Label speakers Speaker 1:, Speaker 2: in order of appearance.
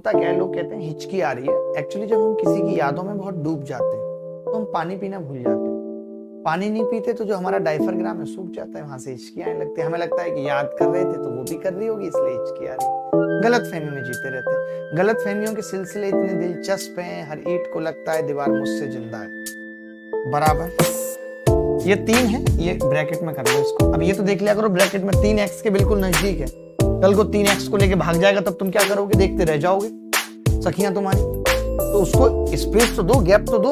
Speaker 1: होता क्या है, लोग कहते हैं हिचकी आ रही है। एक्चुअली जब हम किसी की यादों में बहुत डूब जाते हैं तो हम पानी पीना भूल जाते हैं। पानी नहीं पीते तो जो हमारा डायफ्राम है सूख जाता है, वहां से हिचकी आने लगती है। हमें लगता है कि याद कर रहे थे तो वो भी कर रही होगी इसलिए हिचकी आ रही है। गलत फहमी में जीते रहते हैं। गलत फहमियों के सिलसिले इतने दिलचस्प हैं, हर ईंट को लगता है दीवार मुझसे जिंदा है। बराबर। ये 3 है, ये ब्रैकेट में कर लो इसको। अब ये तो देख लिया करो ब्रैकेट में 3x के बिल्कुल नजदीक है। कल को 3x को लेके भाग जाएगा तब तुम क्या करोगे? देखते रह जाओगे सखियां तुम्हारी। तो उसको स्पेस तो दो, गैप तो दो।